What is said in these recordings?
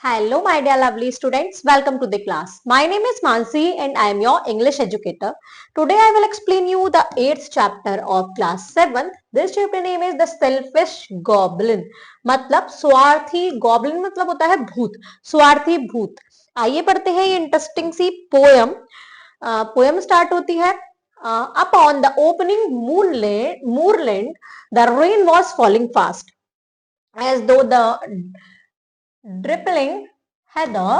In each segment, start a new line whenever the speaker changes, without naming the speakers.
Hello, my dear lovely students. Welcome to the class. My name is Mansi and I am your English educator. Today I will explain you the 8th chapter of class 7th. This chapter name is the selfish goblin. मतलब स्वार्थी goblin मतलब होता है भूत, स्वार्थी भूत. आइए पढ़ते हैं ये इंटरेस्टिंग सी पोयम. पोयम स्टार्ट होती है. Upon the opening moorland, the rain was falling fast, as though the dripping heather,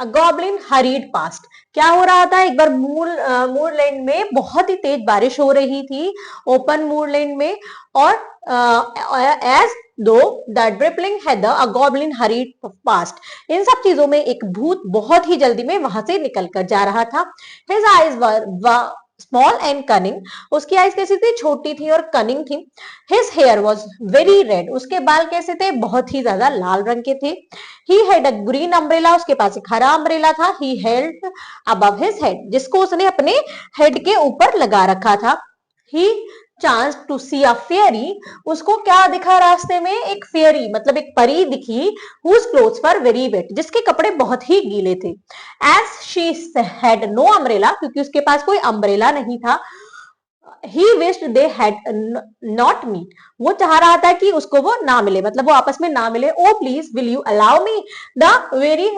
a goblin hurried past. क्या हो रहा था? एक बार मूरलैंड में बहुत ही तेज बारिश हो रही थी, ओपन मूरलैंड में, और as through the dripping heather a goblin hurried past. इन सब चीजों में एक भूत बहुत ही जल्दी में वहां से निकल कर जा रहा था. His eyes were small and cunning. उसकी आईज कैसी थी? छोटी थी और कनिंग थी. His hair was very red. उसके बाल कैसे थे? बहुत ही ज्यादा लाल रंग के थे. He had a green umbrella. उसके पास एक हरा अम्ब्रेला था. He held above his head. जिसको उसने अपने हेड के ऊपर लगा रखा था. He chanced to see a fairy. उसको क्या दिखा रास्ते में? एक फेयरी मतलब एक परी दिखी. Whose clothes were very wet. जिसके कपड़े बहुत ही गीले थे. As she had no umbrella. क्योंकि उसके पास कोई अम्ब्रेला नहीं था. He wished they had not meet. वो चाह रहा था कि उसको वो ना मिले, मतलब वो आपस में ना मिले. Oh please will you allow me, the very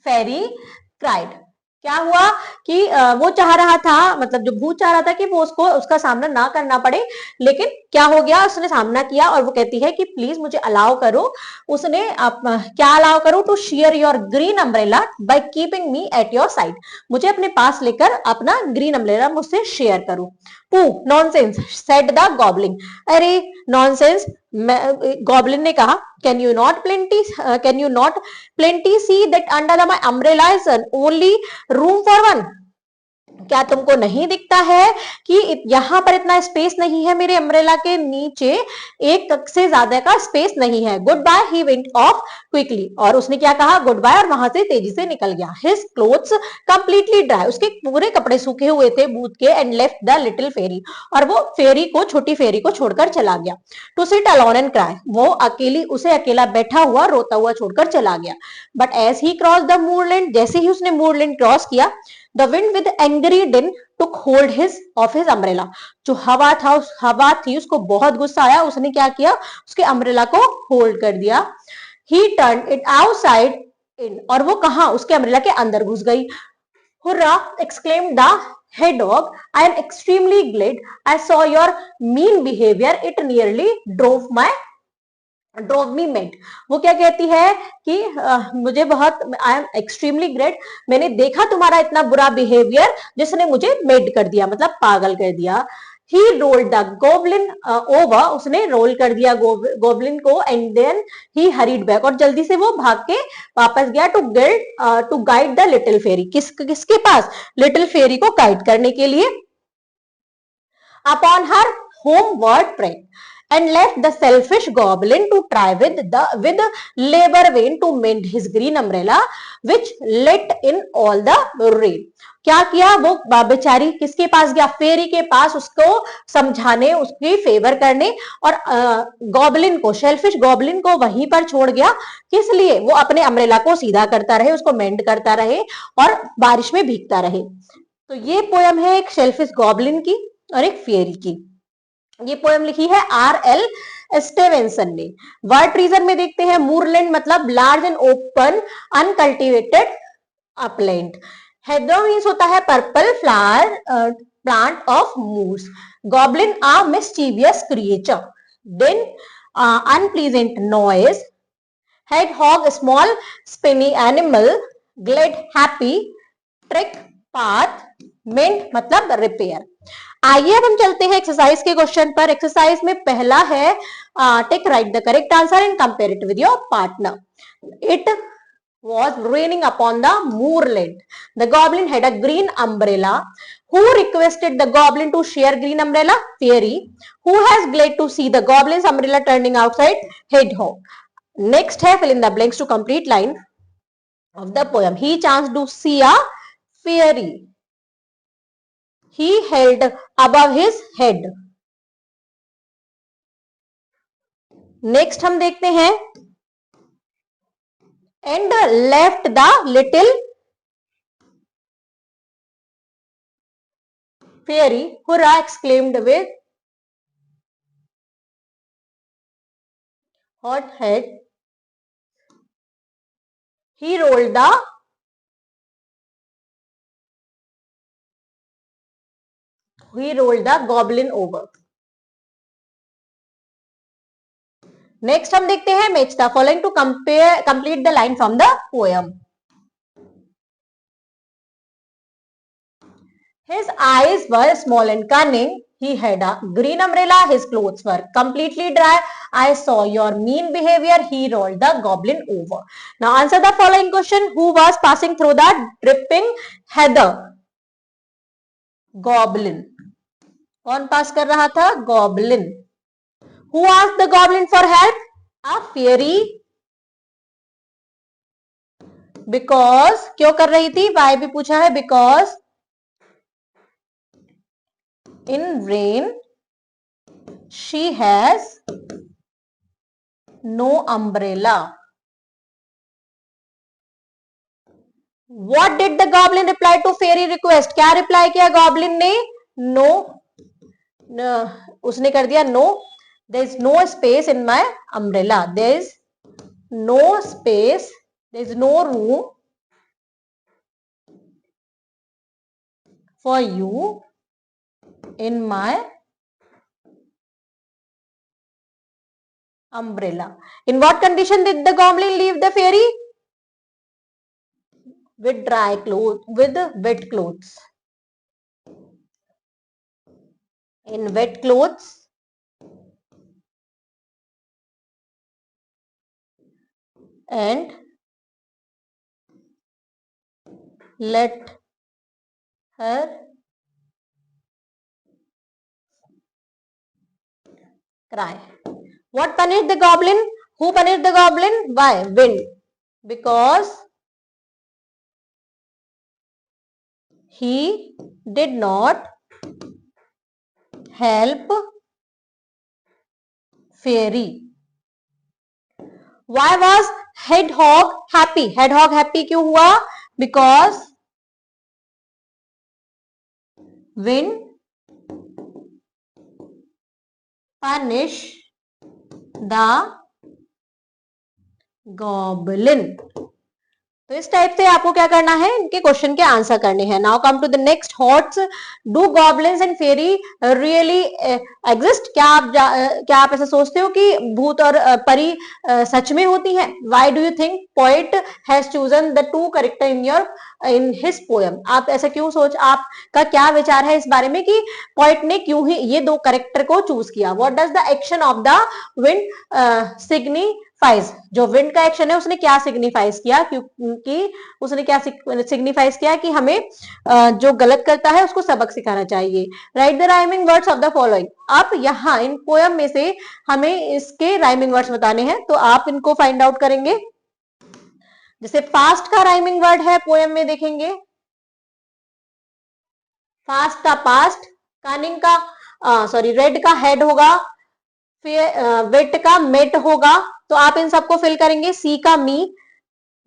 fairy cried. क्या हुआ कि वो चाह रहा था, मतलब जो भूत चाह रहा था कि वो उसको उसका सामना ना करना पड़े, लेकिन क्या हो गया? उसने सामना किया और वो कहती है कि प्लीज मुझे अलाउ करो. उसने क्या अलाउ करो? To share your green umbrella by keeping me at your side. मुझे अपने पास लेकर अपना ग्रीन अम्ब्रेला मुझसे शेयर करो. पू नॉनसेंस सेड द गॉब्लिन. अरे नॉनसेंस, गॉब्लिन ने कहा. Can you not plenty see that under my umbrella is only room for one. क्या तुमको नहीं दिखता है कि यहां पर इतना स्पेस नहीं है? मेरे अम्ब्रेला के नीचे एक तक से ज्यादा का स्पेस नहीं है. Goodbye. He went off quickly. और उसने क्या कहा? गुड बाय, और वहां से तेजी से निकल गया. His clothes completely dry. उसके पूरे कपड़े सूखे हुए थे भूत के. एंड लेफ्ट द लिटिल फेरी. और वो फेरी को, छोटी फेरी को छोड़कर चला गया. To sit alone and cry. वो उसे अकेला बैठा हुआ रोता हुआ छोड़कर चला गया. But as he cross the moorland. जैसे ही उसने मूरलैंड क्रॉस किया, The wind with angry din took hold of his umbrella. जो हवा थी उसको बहुत गुस्सा आया. उसने क्या किया? उसके अम्ब्रेला को होल्ड कर दिया. He turned it outside in. और वो कहा? उसके अम्ब्रेला के अंदर घुस गई. Hurrah! Exclaimed the head dog. I am extremely glad I saw your mean behavior. It nearly drove me made. वो क्या कहती है कि मुझे बहुत, आई एम एक्सट्रीमली ग्रेट, मैंने देखा तुम्हारा इतना बुरा बिहेवियर जिसने मुझे मेड कर दिया, मतलब पागल कर दिया. He rolled the goblin over. उसने रोल कर दिया गोब्लिन को. And then he hurried back. और जल्दी से वो भाग के वापस गया to guide the little fairy. किसके पास? लिटिल फेरी को गाइड करने के लिए. Upon her homeward trek, and left the selfish goblin to try with labor vein to mend his green umbrella which let in all the rain. क्या किया? वो बेचारी किसके पास गया? फेरी के पास, उसको समझाने, उसकी फेवर करने. और गॉब्लिन को, शेलफिश गॉब्लिन को वहीं पर छोड़ गया. किस लिए? वो अपने अम्ब्रेला को सीधा करता रहे, उसको मेंड करता रहे और बारिश में भीगता रहे. तो ये पोयम है एक शेलफिश गॉब्लिन की और एक फेरी की. ये पोएम लिखी है R.L. स्टेवेंसन ने. वर्ड रीजन में देखते हैं. मूरलैंड मतलब large and open uncultivated upland. Heather means होता है purple flower plant of moors. Goblin a mischievous creature. Then unpleasant noise. Hedgehog small spiny animal. Glad happy. Track path. Mend मतलब repair. आइए अब हम चलते हैं एक्सरसाइज के क्वेश्चन पर. एक्सरसाइज में पहला है take write the correct answer and compare it with your partner. It was raining upon the moorland. The goblin had a green umbrella. Who requested the goblin to share green umbrella? Fairy. Who has glad to see the goblin's umbrella turning outside? Hedgehog. Next है fill in the blanks to complete line of the poem. He chanced to see a fairy. He held above his head. Next हम देखते हैं, and left the little fairy, hurrah exclaimed with hot head, he rolled the goblin over. Next हम देखते हैं, match the following to complete the line from the poem. His eyes were small and cunning. He had a green umbrella. His clothes were completely dry. I saw your mean behavior. He rolled the goblin over. Now answer the following question. Who was passing through the dripping heather? Goblin. कौन पास कर रहा था? Goblin. Who asked the goblin for help? A fairy. Because क्यों कर रही थी? Why भी पूछा है. Because in rain she has no umbrella. What did the goblin reply to fairy request? क्या रिप्लाई किया goblin ने? No. उसने कर दिया no. There is no space in my umbrella. There is no space. There is no room for you in my umbrella. In what condition did the goblin leave the fairy? With dry clothes, with wet clothes. In wet clothes and let her cry. What punished the goblin? Who punished the goblin? Why? Wind. Because he did not help fairy. Why was hedgehog happy? Hedgehog happy क्यों हुआ? Because wind punish the goblin. तो इस type से आपको क्या करना है, इनके क्वेश्चन के आंसर करने हैं. Now come to the next HOTS. Do goblins and fairy really exist? क्या आप ऐसा सोचते हो कि भूत और परी सच में होती हैं? Why do you think poet has chosen the two character in his poem? आप ऐसा क्यों आपका क्या विचार है इस बारे में कि पोएट ने क्यों ही ये दो कैरेक्टर को चूज किया? What does the action of the wind signifies? जो विंड का एक्शन है उसने क्या सिग्निफाइज किया? क्योंकि उसने क्या सिग्निफाइज किया कि हमें जो गलत करता है उसको सबक सिखाना चाहिए. Right the rhyming words of the following. आप यहाँ इन पोएम में से हमें इसके राइमिंग वर्ड्स बताने हैं, तो आप इनको फाइंड आउट करेंगे. जैसे फास्ट का राइमिंग वर्ड है पोएम में, देखेंगे फास्ट का पास्ट, कनिंग का रेड का हेड होगा, वेट का मेट होगा. तो आप इन सबको फिल करेंगे. सी का मी,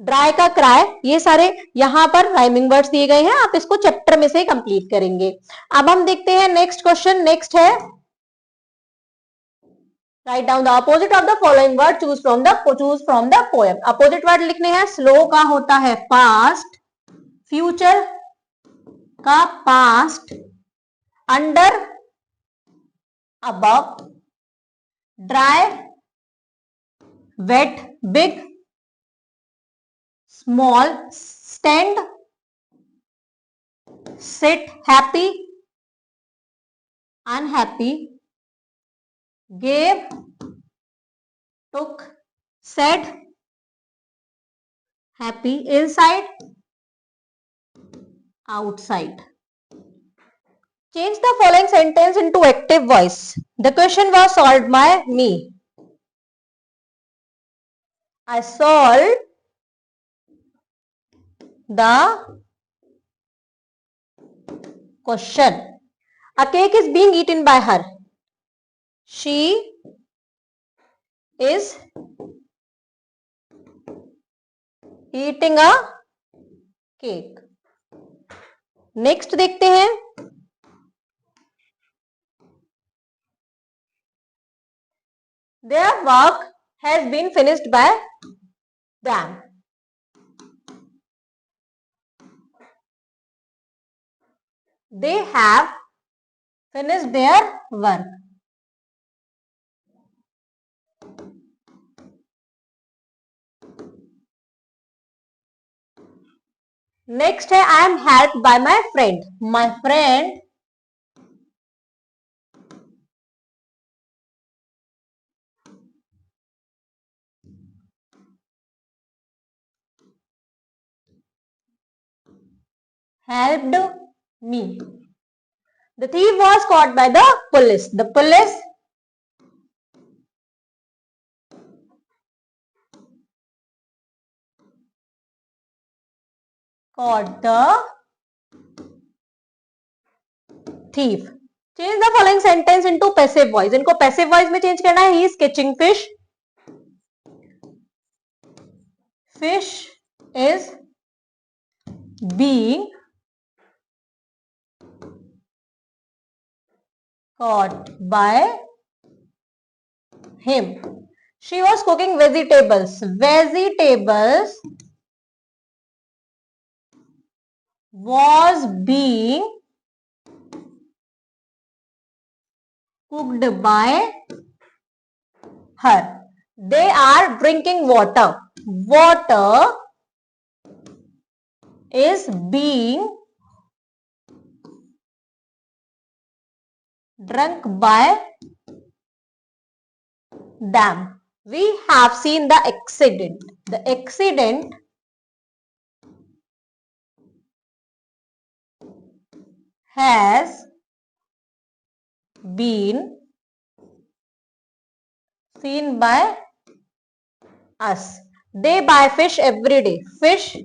ड्राई का क्राई. ये सारे यहाँ पर राइमिंग वर्ड्स दिए गए हैं, आप इसको चैप्टर में से कंप्लीट करेंगे. अब हम देखते हैं नेक्स्ट क्वेश्चन. नेक्स्ट है, write down the opposite of the following word, choose from the poem. Opposite word लिखने हैं. स्लो का होता है फास्ट, फ्यूचर का past, under above, dry wet big, small stand, sit happy unhappy, gave, took, said, happy, inside, outside. Change the following sentence into active voice. The question was solved by me. I solved the question. A cake is being eaten by her. She is eating a cake. Next देखते हैं, their work has been finished by them. They have finished their work. Next है, I am help by my friend. My friend helped me. The thief was caught by the police. The police caught the thief. Change the following sentence into passive voice. इनको passive voice में change करना है. He is catching fish. Fish is being caught by him. She was cooking vegetables. Vegetables was being cooked by her. They are drinking water. Water is being drunk by them. We have seen the accident. The accident has been seen by us. They buy fish every day. Fish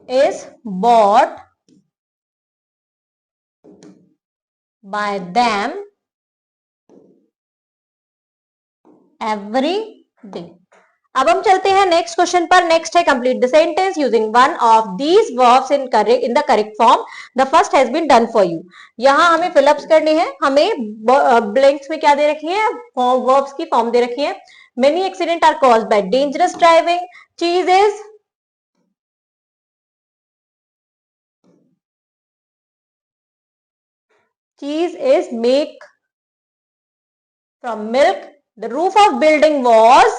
is bought by them every day. अब हम चलते हैं next question पर. Next है, complete the sentence using one of these verbs in the correct form. The first has been done for you. यहां हमें fill-ups करने हैं. हमें ब्लैंक्स में क्या दे रखी है, वर्ब्स की फॉर्म दे रखी है. Many accident are caused by dangerous driving. Cheese is made from milk. The roof of building was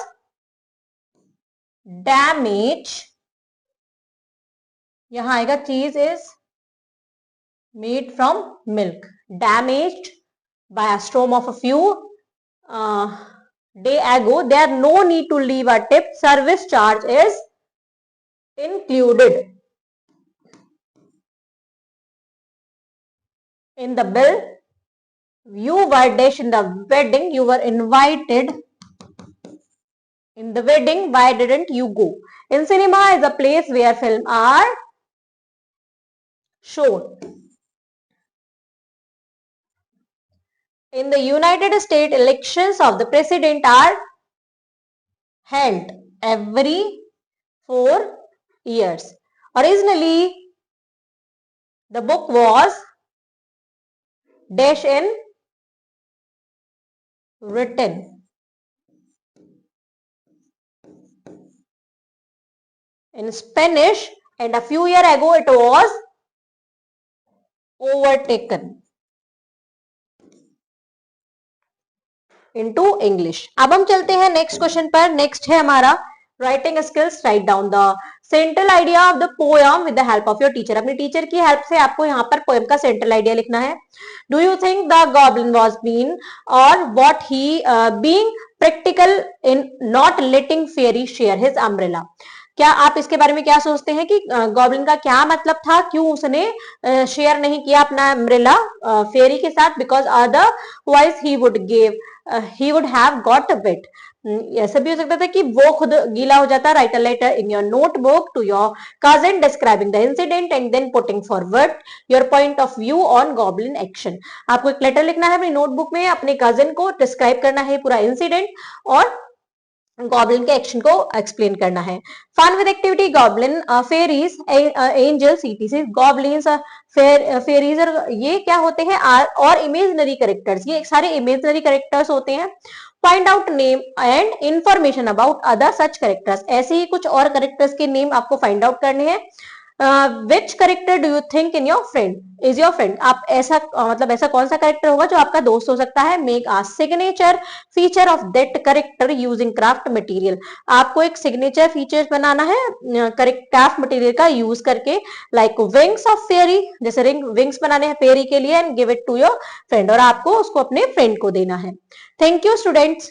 damaged. यहां आएगा cheese is made from milk. Damaged by a storm of a few day ago. There no need to leave a tip. Service charge is included in the bill. You were dash in the wedding. You were invited in the wedding. Why didn't you go? In cinema is a place where films are shown. In the United States, elections of the president are held every 4 years. Originally, the book was dash in written in Spanish, and a few years ago it was overtaken into English. अब हम चलते हैं next question पर. Next है हमारा writing skills. Right down the central idea of the poem with the help of your teacher. अपने teacher की help से आपको यहाँ पर पोएम का सेंट्रल आइडिया लिखना है. Do you think the goblin was been or what he being practical in not letting fairy share his umbrella. क्या आप इसके बारे में क्या सोचते हैं कि गॉब्लिन का क्या मतलब था, क्यों उसने शेयर नहीं किया अपना अम्ब्रेला फेरी के साथ? Because otherwise he would give he would have got wet. ऐसा भी हो सकता था कि वो खुद गीला हो जाता. Write a letter in your notebook to your cousin describing the incident and then putting forward your point of view on goblin action. आपको एक लेटर लिखना है अपनी नोटबुक में, अपने कजिन को डिस्क्राइब करना है पूरा इंसिडेंट और गॉब्लिन के एक्शन को एक्सप्लेन करना है. Fun with activity goblin fairies angels etc. Goblins fairies और ये क्या होते हैं और इमेजिनरी कैरेक्टर्स, ये सारे इमेजिनरी कैरेक्टर्स होते हैं. Find out name and information about other such characters. ऐसे ही कुछ और कैरेक्टर्स के नेम आपको फाइंड आउट करने हैं. विच character do you think in your friend is your friend. आप ऐसा मतलब ऐसा कौन सा करेक्टर होगा जो आपका दोस्त हो सकता है. Make a signature feature of that character using craft material. आपको एक सिग्नेचर फीचर बनाना है क्राफ्ट मटेरियल का यूज करके. लाइक विंग्स ऑफ फेरी, जैसे विंग्स बनाने हैं फेरी के लिए, and give it to your friend, और आपको उसको अपने फ्रेंड को देना है. Thank you students.